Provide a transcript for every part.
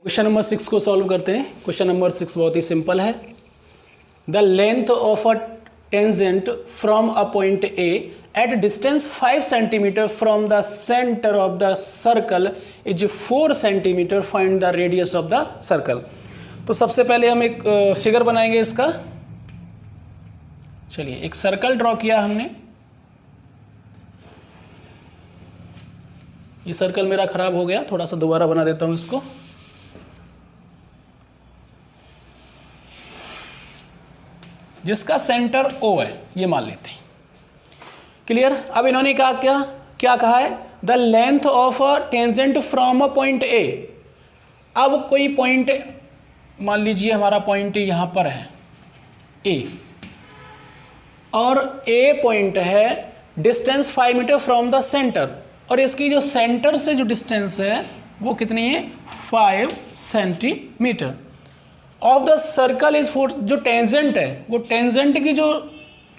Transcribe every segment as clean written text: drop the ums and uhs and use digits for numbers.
Question number 6 को solve करते हैं। क्वेश्चन नंबर 6 बहुत ही सिंपल है। The length of a tangent from a point A at distance 5 centimetre from the centre of the circle is 4 centimetre. Find the radius of the circle. तो सबसे पहले हम एक फिगर बनाएंगे इसका। चलिए, एक सर्कल ड्रॉ किया हमने। ये सर्कल मेरा खराब हो गया, थोड़ा सा दोबारा बना देता हूं इसको। जिसका सेंटर O है, ये मान लेते हैं। क्लियर। अब इन्होंने कहा क्या कहा है? The length of a tangent from a point A। अब कोई पॉइंट मान लीजिए हमारा पॉइंट यहां पर है A, और A पॉइंट है distance 5 metre from the centre, और इसकी जो सेंटर से जो डिस्टेंस है वो कितनी है? 5 centimetre. Of the circle is 4। जो टेंजेंट है, वो टेंजेंट की जो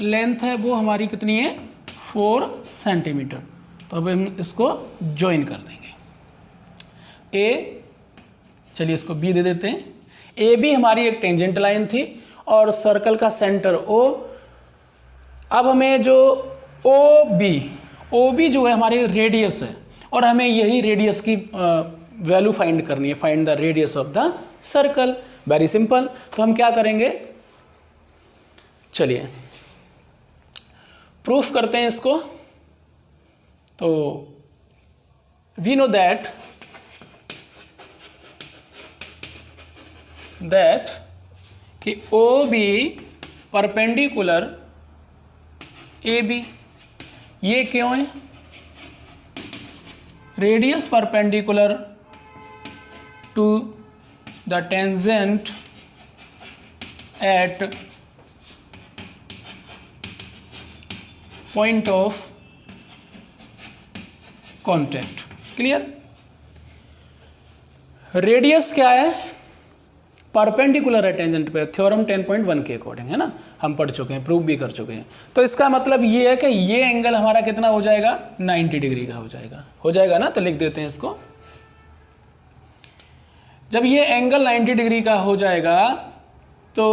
लेंथ है वो हमारी कितनी है? 4 सेंटीमीटर। तो अब हम इसको ज्वाइन कर देंगे। ए, चलिए इसको बी दे देते हैं। ए भी हमारी एक टेंजेंट लाइन थी और सर्कल का सेंटर ओ। अब हमें जो ओ बी जो है हमारी रेडियस है, और हमें यही रेडियस की वैल्यू फाइंड करनी है। Find the radius of the circle. Very simple. तो हम क्या करेंगे? चलिए प्रूफ करते हैं इसको। तो वी नो दैट कि O B perpendicular A B. ये क्यों है? Radius perpendicular to the tangent at point of contact। Clear. Radius क्या है? परपेंडिकुलर है टेंजेंट पे। थ्योरम 10.1 के अकॉर्डिंग है ना, हम पढ़ चुके हैं, प्रूव भी कर चुके हैं। तो इसका मतलब ये है कि ये एंगल हमारा कितना हो जाएगा? 90 डिग्री का हो जाएगा ना। तो लिख देते हैं इसको। जब ये एंगल 90 डिग्री का हो जाएगा तो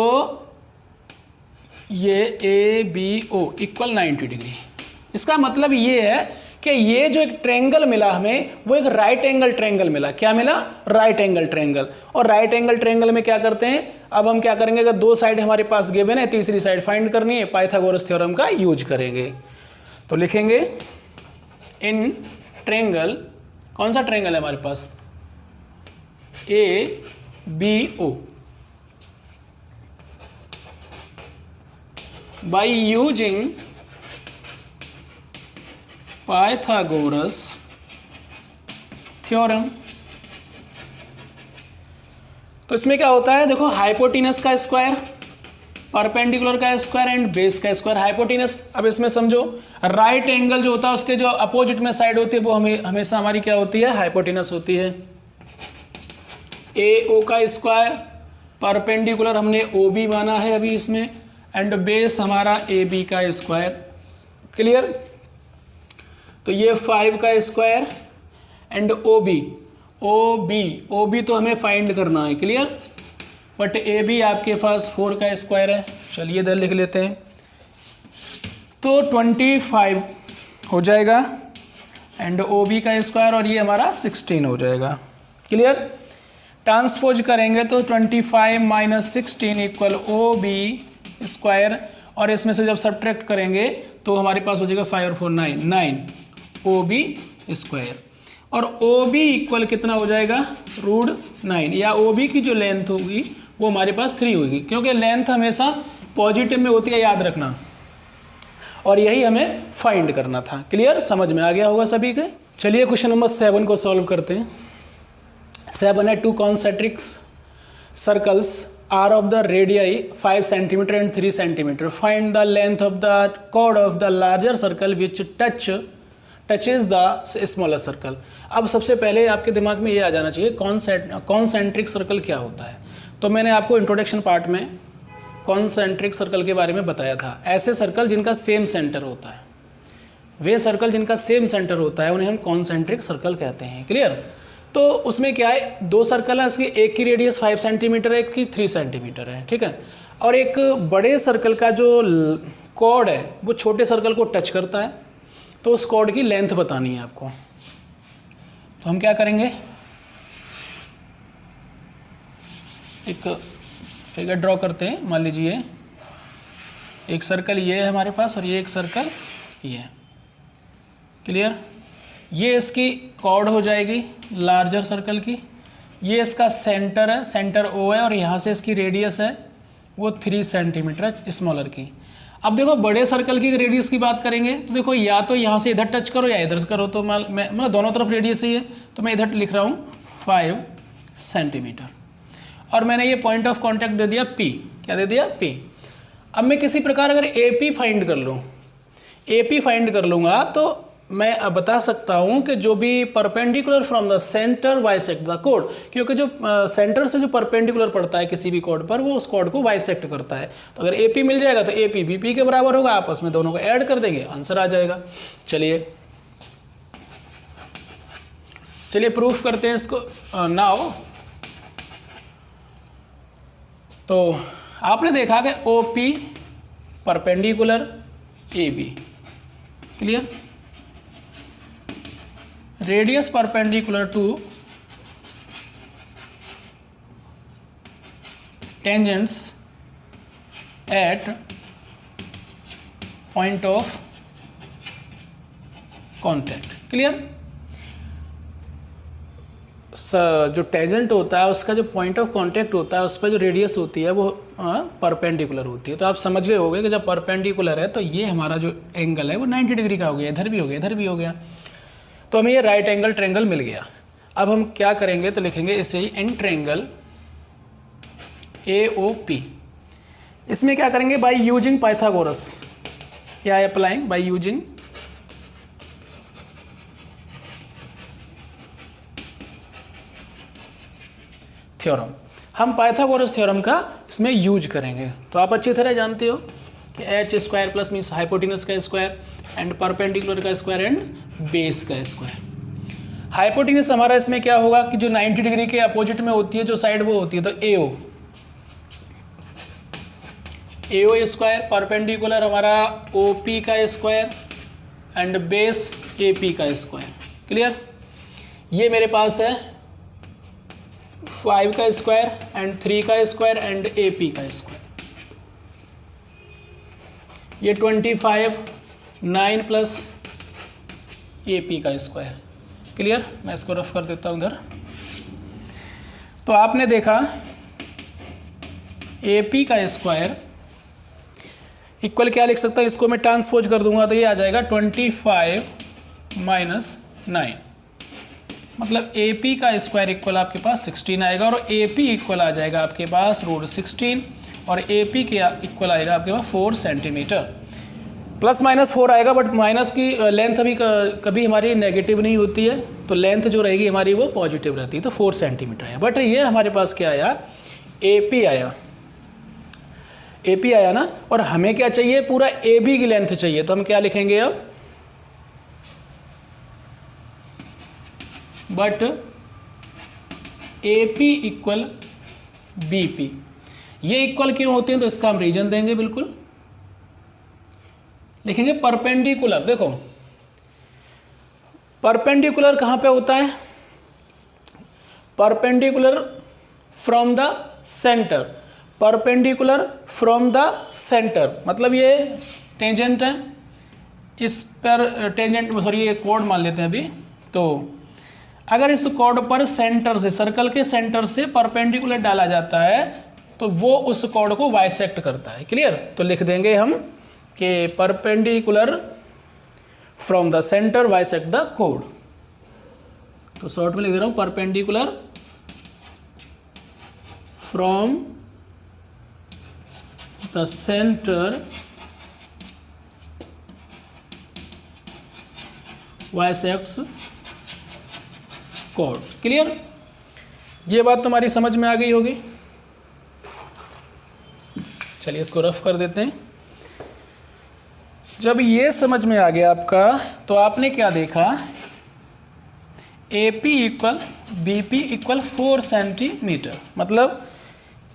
ये A B O equal 90 degree. इसका मतलब ये है कि ये जो एक ट्रायंगल मिला हमें, वो एक राइट एंगल ट्रायंगल मिला। क्या मिला? Right angle triangle. और राइट एंगल ट्रायंगल में क्या करते हैं? अब हम क्या करेंगे? अगर दो साइड हमारे पास गिवन है, तीसरी साइड फाइंड करनी है, पाइथागोरस थ्योरम का यूज करेंगे। तो लिखेंगे इन ट्रायंगल, कौन सा ट्रायंगल है हमारे पास? A B O, by using Pythagoras theorem. तो इसमें क्या होता है? देखो, हाइपोटेनस का स्क्वायर, परपेंडिकुलर का स्क्वायर एंड बेस का स्क्वायर। हाइपोटेनस, अब इसमें समझो राइट एंगल जो होता है उसके जो अपोजिट में साइड होती है वो हमेशा हमारी क्या होती है? हाइपोटेनस होती है। ए ओ का स्क्वायर, परपेंडिकुलर हमने ओ बी माना है अभी इसमें, एंड बेस हमारा ए बी का स्क्वायर। क्लियर। तो ये 5 का स्क्वायर एंड ओ बी तो हमें फाइंड करना है। क्लियर। बट ए बी आपके पास 4 का स्क्वायर है। चलिए इधर लिख लेते हैं। तो 25 हो जाएगा एंड ओ बी का स्क्वायर, और ये हमारा 16 हो जाएगा। क्लियर। ट्रांसपोज करेंगे तो 25 minus 16 equal O B square, और इसमें से जब सब्ट्रैक्ट करेंगे तो हमारे पास हो जाएगा 5 और 4 9 ओ बी स्क्वायर। और ओ बी इक्वल कितना हो जाएगा? √9। या ओ बी की जो लेंथ होगी वो हमारे पास 3 होगी, क्योंकि लेंथ हमेशा पॉजिटिव में होती है, याद रखना। और यही हमें फाइंड करना था। क्लियर। समझ में आ गया होगा सभी के। चलिए क्वेश्चन नंबर 7 को सॉल्व करते हैं। 7 है, 2 concentric circles are of the radii 5 centimetre and 3 centimetre. Find the length of the chord of the larger circle which touches the smaller circle. अब सबसे पहले आपके दिमाग में ये आ जाना चाहिए कॉन्सेंट्रिक सर्कल क्या होता है। तो मैंने आपको इंट्रोडक्शन पार्ट में कॉन्सेंट्रिक सर्कल के बारे में बताया था। ऐसे सर्कल जिनका सेम सेंटर होता है, वे सर्कल जिनका सेम सेंटर होता है उन्हें हम कॉन्सेंट्रिक सर्कल कहते हैं। क्लियर। तो उसमें क्या है, 2 सर्कल है, इसकी एक की रेडियस 5 सेंटीमीटर है, एक की 3 सेंटीमीटर है, ठीक है। और एक बड़े सर्कल का जो कॉर्ड है वो छोटे सर्कल को टच करता है, तो उस कॉर्ड की लेंथ बतानी है आपको। तो हम क्या करेंगे, एक फिगर ड्रॉ करते हैं। मान लीजिए एक सर्कल ये है हमारे पास और ये एक सर्कल ये है, क्लियर। ये इसकी कॉर्ड हो जाएगी लार्जर सर्कल की, ये इसका सेंटर है, सेंटर O है, और यहाँ से इसकी रेडियस है वो 3 सेंटीमीटर है स्मॉलर की। अब देखो बड़े सर्कल की रेडियस की बात करेंगे तो देखो या तो यहाँ से इधर टच करो या इधर करो, तो मैं दोनों तरफ रेडियस ही है, तो मैं इधर लिख रहा हूँ 5 सेंटीमीटर, और मैंने ये पॉइंट ऑफ कांटेक्ट दे दिया P। क्या दे दिया? P। अब मैं किसी प्रकार अगर AP फाइंड कर लूँ, AP फाइंड कर लूँगा तो मैं अब बता सकता हूँ कि जो भी perpendicular from the centre bisect the code, क्योंकि जो सेंटर से जो परपेंडिकुलर पड़ता है किसी भी कोड पर वो उस कोड को बाइसेक्ट करता है। तो अगर AP मिल जाएगा तो AP BP के बराबर होगा, आपस में दोनों को ऐड कर देंगे, आंसर आ जाएगा। चलिए प्रूफ करते हैं इसको नाउ। तो आपने देखा कि OP perpendicular AB, clear. Radius perpendicular to tangents at point of contact, clear. जो टेंजेंट होता है उसका जो पॉइंट ऑफ कांटेक्ट होता है उस पर जो रेडियस होती है वो परपेंडिकुलर होती है। तो आप समझ गए होंगे कि जब परपेंडिकुलर है तो ये हमारा जो एंगल है वो 90 डिग्री का हो गया, इधर भी हो गया, इधर भी हो गया, तो हमें ये राइट एंगल ट्रायंगल मिल गया। अब हम क्या करेंगे तो लिखेंगे इसे ही इन ट्रायंगल AOP। इसमें क्या करेंगे, बाय यूजिंग पाइथागोरस। क्या है? Applying by using theorem. हम पाइथागोरस थ्योरम का इसमें यूज करेंगे। तो आप अच्छी तरह जानते हो कि h² प्लस मीन्स हाइपोटेनस का स्क्वायर एंड परपेंडिकुलर का स्क्वायर एंड बेस का स्क्वायर। हाइपोटेनस हमारा इसमें क्या होगा कि जो 90 डिग्री के अपोजिट में होती है जो साइड वो होती है, तो AO स्क्वायर, परपेंडिकुलर हमारा OP का स्क्वायर एंड बेस AP का स्क्वायर, क्लियर। ये मेरे पास है 5 का स्क्वायर एंड 3 का स्क्वायर एंड AP का स्क्वायर। ये 25 9 प्लस AP का स्क्वायर, क्लियर। मैं इसको रफ कर देता हूँ इधर। तो आपने देखा AP का स्क्वायर इक्वल क्या लिख सकता है, इसको मैं ट्रांसपोज कर दूंगा तो ये आ जाएगा 25 माइनस 9, मतलब AP का स्क्वायर इक्वल आपके पास 16 आएगा, और AP इक्वल आ जाएगा आपके पास √16, और AP के इक्वल आएगा आपके पास 4 सेंटीमीटर। प्लस माइनस 4 आएगा, बट माइनस की लेंथ अभी कभी हमारी नेगेटिव नहीं होती है, तो लेंथ जो रहेगी हमारी वो पॉजिटिव रहती है, तो 4 सेंटीमीटर है। बट ये हमारे पास क्या आया, AP आया, AP आया ना। और हमें क्या चाहिए, पूरा AB की लेंथ चाहिए, तो हम क्या लिखेंगे अब, बट AP इक्वल BP। ये इक्वल क्यों होते हैं तो इसका हम रीजन देंगे, बिल्कुल लिखेंगे परपेंडिकुलर। देखो परपेंडिकुलर कहाँ पे होता है, perpendicular from the centre, perpendicular from the centre, मतलब ये टेंजेंट है, इस पर टेंजेंट सॉरी ये कोड मान लेते हैं अभी। तो अगर इस कोड पर सेंटर से, सर्कल के सेंटर से परपेंडिकुलर डाला जाता है तो वो उस कोड को बाइसेक्ट करता है, क्लियर। तो लिख देंगे हम कि perpendicular from the centre bisect the code. तो शॉर्ट में लिख दे रहा हूँ perpendicular from the centre bisects code, clear. ये बात तुम्हारी समझ में आ गई होगी। चलिए इसको रफ कर देते हैं। जब ये समझ में आ गया आपका, तो आपने क्या देखा, AP equal BP equal 4 centimetre. मतलब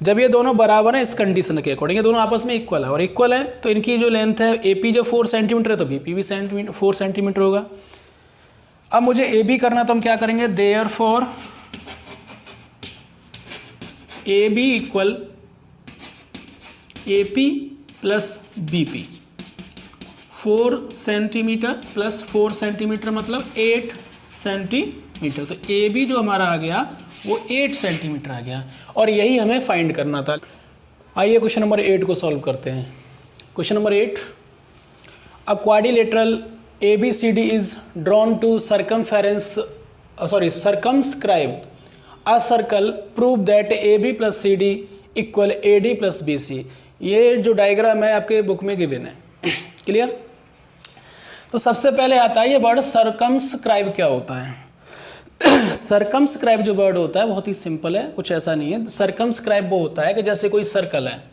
जब ये दोनों बराबर हैं इस कंडीशन के अकॉर्डिंग, ये दोनों आपस में इक्वल है, और इक्वल है तो इनकी जो लेंथ है AP जब 4 सेंटीमीटर है तो BP भी 4 सेंटीमीटर होगा। अब मुझे AB करना तो हम क्या करेंगे, therefore AB equal AP plus BP, 4 centimetre plus 4 centimetre मतलब 8 सेंटीमीटर। तो AB जो हमारा आ गया वो 8 सेंटीमीटर आ गया, और यही हमें फाइंड करना था। आइए क्वेश्चन नंबर 8 को सॉल्व करते हैं। Question number 8, a quadrilateral ABCD is drawn to circumscribe a circle, prove that AB plus CD equal AD plus BC। ये जो डायग्राम है आपके बुक में गिवन है, क्लियर। तो सबसे पहले आता है ये वर्ड सर्कमस्क्राइब। क्या होता है सर्कमस्क्राइब? जो वर्ड होता है बहुत ही सिंपल है, कुछ ऐसा नहीं है। सर्कमस्क्राइब वो होता है कि जैसे कोई सर्कल है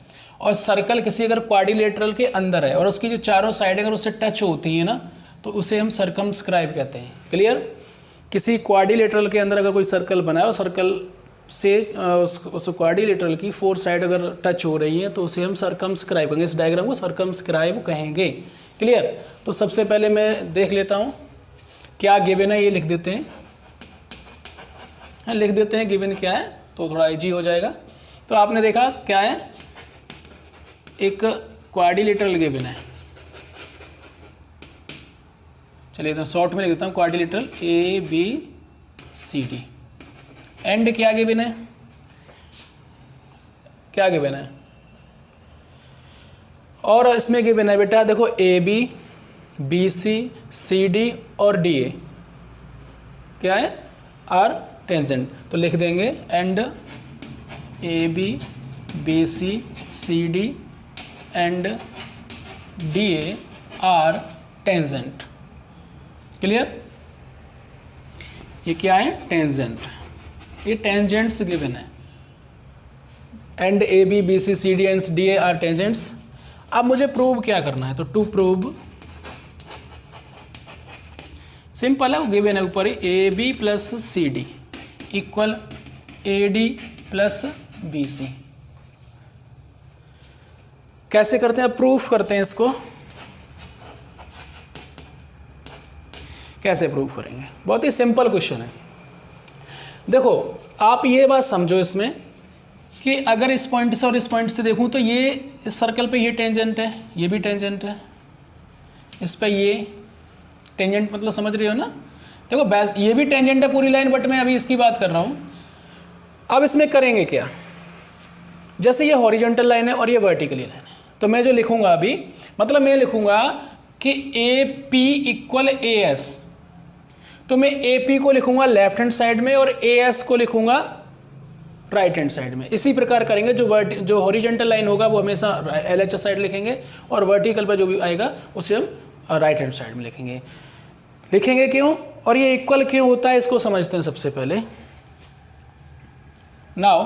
और सर्कल किसी अगर क्वाड्रिलेटरल के अंदर है और उसकी जो चारों साइड अगर उससे टच होती है ना तो उसे हम सर्कमस्क्राइब कहते हैं, क्लियर। किसी क्वाड्रिलेटरल के अंदर अगर कोई सर्कल बना है और सर्कल से उस क्वाड्रिलेटरल की 4 साइड अगर टच हो रही है तो उसे हम सर्कमस्क्राइब कहेंगे। इस डायग्राम को सर्कमस्क्राइब कहेंगे, क्लियर। तो सबसे पहले मैं देख लेता हूँ क्या गिवन है, ये लिख देते हैं, लिख देते हैं गिवन क्या है तो थोड़ा इजी हो जाएगा। तो आपने देखा क्या है, एक क्वाड्रिलेटरल गिवन है। चलिए तो शॉर्ट में लिख देता हूँ, क्वाड्रिलेटरल ABCD। एंड क्या गिवन है, क्या गिवन है, और इसमें गिवन है बेटा देखो AB BC CD और DA क्या है, आर टेंजेंट। तो लिख देंगे and AB BC CD and DA are tangent, clear. ये क्या है, टेंजेंट, ये टेंजेंट्स गिवन है। And AB BC CD and DA are tangents. अब मुझे प्रूव क्या करना है, तो टू प्रूव, सिंपल है, वो गिवन है ऊपर ही, AB plus CD equal AD plus BC। कैसे करते हैं, प्रूफ करते हैं इसको। कैसे प्रूफ करेंगे, बहुत ही सिंपल क्वेश्चन है। देखो आप ये बात समझो इसमें कि अगर इस पॉइंट से और इस पॉइंट से देखूं तो ये इस सर्कल पे ये टेंजेंट है, ये भी टेंजेंट है, इस पे ये टेंजेंट, मतलब समझ रहे हो ना। देखो बैस ये भी टेंजेंट है पूरी लाइन, बट मैं अभी इसकी बात कर रहा हूं। अब इसमें करेंगे क्या, जैसे ये हॉरिजॉन्टल लाइन है और ये वर्टिकली लाइन है, तो मैं जो लिखूंगा अभी, मतलब मैं लिखूंगा कि AP इक्वल AS, तो मैं AP को लिखूंगा लेफ्ट हैंड साइड में और AS को लिखूंगा राइट हैंड साइड में। इसी प्रकार करेंगे, जो हॉरिजॉन्टल लाइन होगा वो हमेशा LHS साइड लिखेंगे और वर्टिकल पर जो भी आएगा उसे हम राइट हैंड साइड में लिखेंगे। क्यों और ये इक्वल क्यों होता है इसको समझते हैं सबसे पहले। नाउ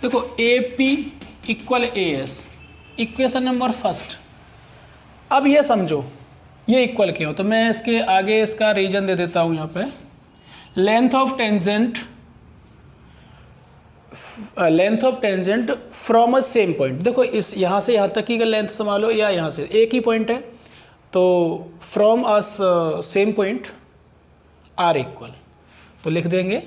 देखो AP equal AS, equation number first. अब ये समझो ये इक्वल क्यों, तो मैं इसके आगे इसका रीजन दे देता हूं यहाँ पे। Length of tangent from a same point. देखो इस यहाँ से यहाँ तक की अगर लेंथ संभालो या यहाँ से एक ही पॉइंट है, तो from a same point are equal, तो लिख देंगे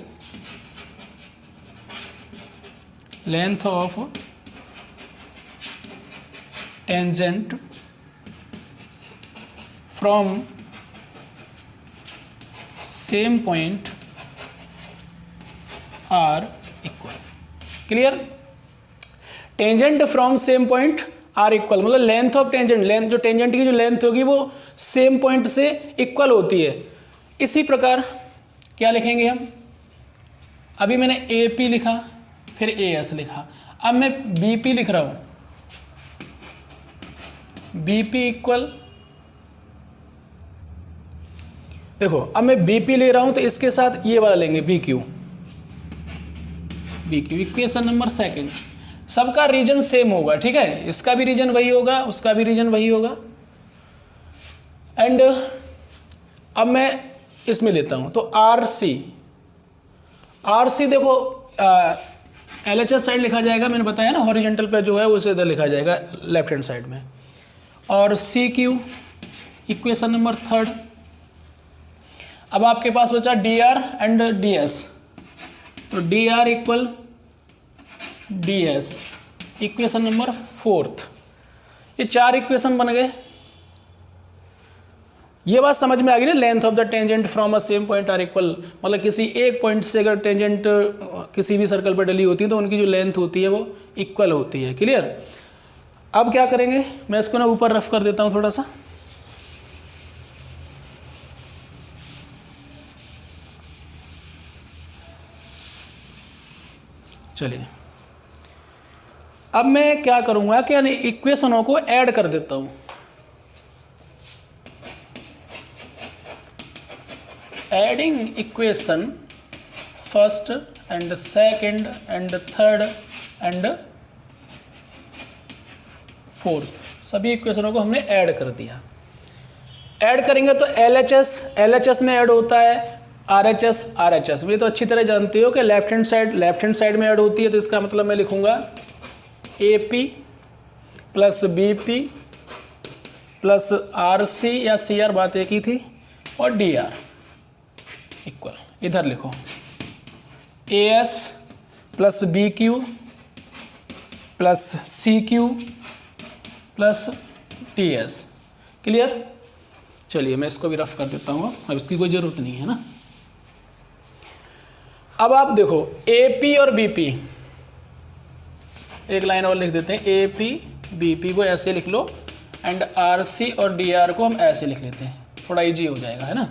length of tangent from same point are equal, clear. Tangent from same point are equal मतलब लेंथ ऑफ टेंजेंट, लेंथ जो टेंजेंट की जो लेंथ होगी वो सेम पॉइंट से इक्वल होती है। इसी प्रकार क्या लिखेंगे हम, अभी मैंने AP लिखा फिर AS लिखा, अब मैं BP लिख रहा हूं, BP इक्वल, देखो अब मैं BP ले रहा हूं तो इसके साथ ये वाला लेंगे BQ, इक्वेशन नंबर सेकंड। सबका रीजन सेम होगा, ठीक है, इसका भी रीजन वही होगा, उसका भी रीजन वही होगा। एंड अब मैं इसमें लेता हूँ तो आर सी देखो LHS साइड लिखा जाएगा, मैंने बताया ना हॉरिजेंटल पे जो है उसे इधर लिखा जाएगा लेफ्ट हैंड साइड में, और CQ इक्वेशन नंबर 3। अब आपके पास बचा DR एंड DS, तो DR equal DS equation number 4। ये 4 इक्वेशन बन गए। ये बात समझ में आ गई ना, length of the tangent from a same point are equal, मतलब किसी एक पॉइंट से अगर टेंजेंट किसी भी सर्कल पर डली होती है तो उनकी जो लेंथ होती है वो इक्वल होती है। क्लियर। अब क्या करेंगे, मैं इसको ना ऊपर रफ कर देता हूँ थोड़ा सा। चलिए अब मैं क्या करूँगा कि यानी इक्वेशनों को ऐड कर देता हूँ। Adding equation first and second and third and fourth, सभी इक्वेशनों को हमने ऐड कर दिया। ऐड करेंगे तो LHS में ऐड होता है, RHS ये तो अच्छी तरह जानते हो कि लेफ्ट हैंड साइड में ऐड होती है, तो इसका मतलब मैं लिखूंगा AP plus BP plus RC या CR, बात एक ही थी, और DR इक्वल, इधर लिखो AS plus BQ plus CQ plus TS। Clear. चलिए मैं इसको भी रफ कर देता हूँ, अब इसकी कोई ज़रूरत नहीं है ना। अब आप देखो AP और BP, एक लाइन और लिख देते हैं, AP BP को ऐसे लिख लो, एंड RC और DR को हम ऐसे लिख लेते हैं, थोड़ा इजी हो जाएगा, है ना।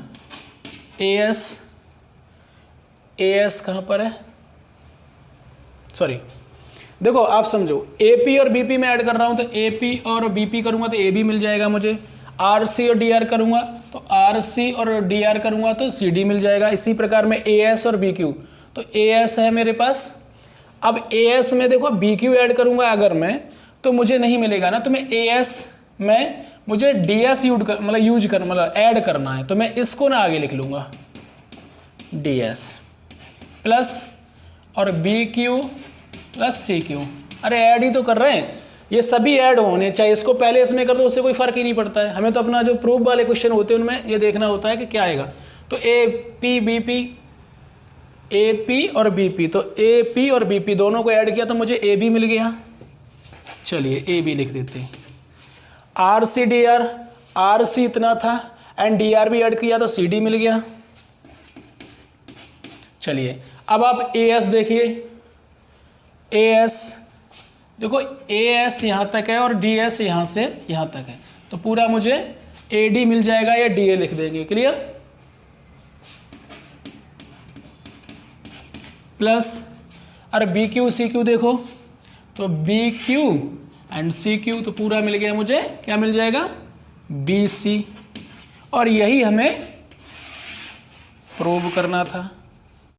AS कहाँ पर है, सॉरी देखो आप समझो, AP और BP में ऐड कर रहा हूँ तो AP और BP करूँगा तो AB मिल जाएगा मुझे, RC और DR करूँगा तो RC और DR करूँगा तो CD मिल जाएगा। इसी प्रकार में AS और BQ, तो AS है मेरे पास। अब AS में देखो BQ ऐड करूँगा अगर मैं, तो मुझे नहीं मिलेगा ना, तो मैं AS में मुझे DS मतलब ऐड करना है, तो मैं इसको ना आगे लिख लूँगा DS प्लस और BQ प्लस CQ। अरे ऐड ही तो कर रहे हैं, ये सभी ऐड होने चाहिए, इसको पहले इसमें कर दो उससे कोई फर्क ही नहीं पड़ता है। हमें तो अपना जो प्रूफ वाले क्वेश्चन होते हैं उनमें ये देखना होता है कि क्या आएगा। तो AP और BP, तो AP और BP दोनों को ऐड किया तो मुझे AB मिल गया। चलिए AB लिख देते हैं। RC DR, RC इतना था एंड DR भी ऐड किया तो CD मिल गया। चलिए अब आप AS देखिए, AS देखो AS यहाँ तक है और DS यहाँ से यहाँ तक है, तो पूरा मुझे AD मिल जाएगा या DA लिख देंगे। क्लियर। प्लस और BQ CQ देखो, तो BQ एंड CQ तो पूरा मिल गया मुझे, क्या मिल जाएगा BC, और यही हमें प्रूव करना था।